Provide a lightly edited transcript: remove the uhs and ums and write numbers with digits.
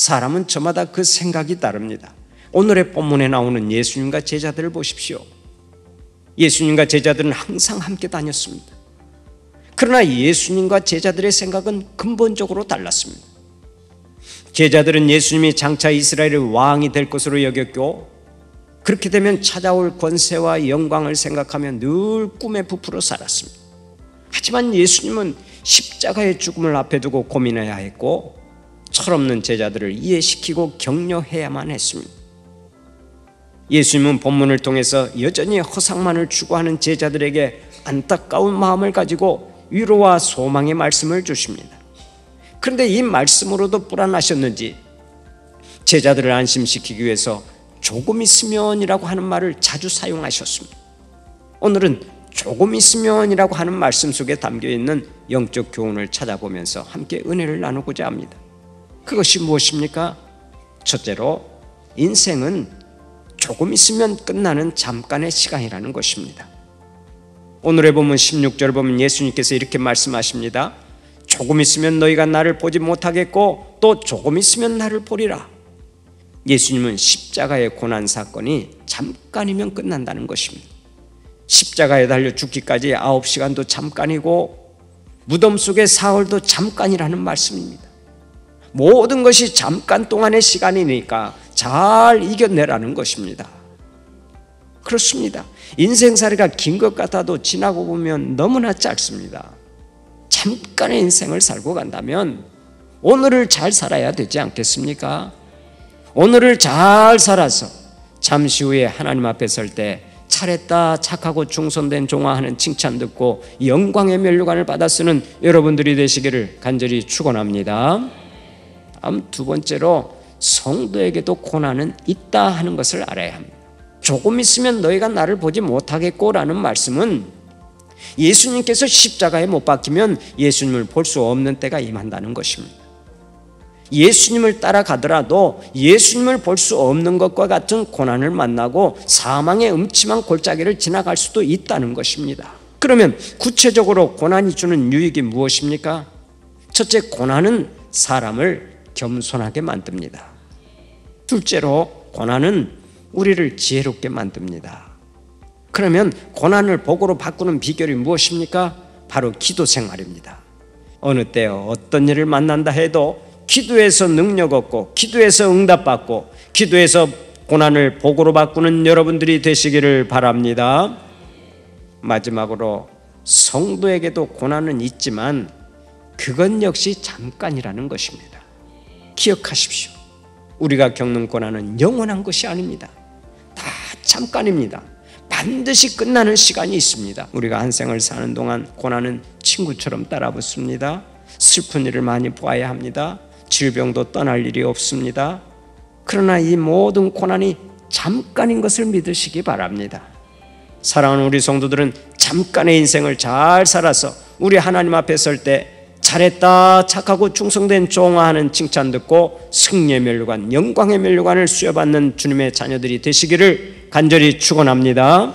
사람은 저마다 그 생각이 다릅니다. 오늘의 본문에 나오는 예수님과 제자들을 보십시오. 예수님과 제자들은 항상 함께 다녔습니다. 그러나 예수님과 제자들의 생각은 근본적으로 달랐습니다. 제자들은 예수님이 장차 이스라엘의 왕이 될 것으로 여겼고, 그렇게 되면 찾아올 권세와 영광을 생각하며 늘 꿈에 부풀어 살았습니다. 하지만 예수님은 십자가의 죽음을 앞에 두고 고민해야 했고, 철없는 제자들을 이해시키고 격려해야만 했습니다. 예수님은 본문을 통해서 여전히 허상만을 추구하는 제자들에게 안타까운 마음을 가지고 위로와 소망의 말씀을 주십니다. 그런데 이 말씀으로도 불안하셨는지 제자들을 안심시키기 위해서 조금 있으면이라고 하는 말을 자주 사용하셨습니다. 오늘은 조금 있으면이라고 하는 말씀 속에 담겨있는 영적 교훈을 찾아보면서 함께 은혜를 나누고자 합니다. 그것이 무엇입니까? 첫째로, 인생은 조금 있으면 끝나는 잠깐의 시간이라는 것입니다. 오늘의 본문 16절 보면 예수님께서 이렇게 말씀하십니다. 조금 있으면 너희가 나를 보지 못하겠고 또 조금 있으면 나를 보리라. 예수님은 십자가의 고난 사건이 잠깐이면 끝난다는 것입니다. 십자가에 달려 죽기까지 9시간도 잠깐이고 무덤 속의 사흘도 잠깐이라는 말씀입니다. 모든 것이 잠깐 동안의 시간이니까 잘 이겨내라는 것입니다. 그렇습니다. 인생살이가 긴 것 같아도 지나고 보면 너무나 짧습니다. 잠깐의 인생을 살고 간다면 오늘을 잘 살아야 되지 않겠습니까? 오늘을 잘 살아서 잠시 후에 하나님 앞에 설 때 잘했다, 착하고 충성된 종아 하는 칭찬 듣고 영광의 면류관을 받아 쓰는 여러분들이 되시기를 간절히 축원합니다. 다음 두 번째로, 성도에게도 고난은 있다 하는 것을 알아야 합니다. 조금 있으면 너희가 나를 보지 못하겠고 라는 말씀은 예수님께서 십자가에 못 박히면 예수님을 볼 수 없는 때가 임한다는 것입니다. 예수님을 따라가더라도 예수님을 볼 수 없는 것과 같은 고난을 만나고 사망의 음침한 골짜기를 지나갈 수도 있다는 것입니다. 그러면 구체적으로 고난이 주는 유익이 무엇입니까? 첫째, 고난은 사람을 겸손하게 만듭니다. 둘째로, 고난은 우리를 지혜롭게 만듭니다. 그러면 고난을 복으로 바꾸는 비결이 무엇입니까? 바로 기도 생활입니다. 어느 때 어떤 일을 만난다 해도 기도해서 능력 얻고 기도해서 응답받고 기도해서 고난을 복으로 바꾸는 여러분들이 되시기를 바랍니다. 마지막으로, 성도에게도 고난은 있지만 그건 역시 잠깐이라는 것입니다. 기억하십시오. 우리가 겪는 고난은 영원한 것이 아닙니다. 다 잠깐입니다. 반드시 끝나는 시간이 있습니다. 우리가 한 생을 사는 동안 고난은 친구처럼 따라붙습니다. 슬픈 일을 많이 보아야 합니다. 질병도 떠날 일이 없습니다. 그러나 이 모든 고난이 잠깐인 것을 믿으시기 바랍니다. 사랑하는 우리 성도들은 잠깐의 인생을 잘 살아서 우리 하나님 앞에 설 때 잘했다, 착하고 충성된 종아 하는 칭찬 듣고 승리의 면류관, 영광의 면류관을 수여받는 주님의 자녀들이 되시기를 간절히 축원합니다.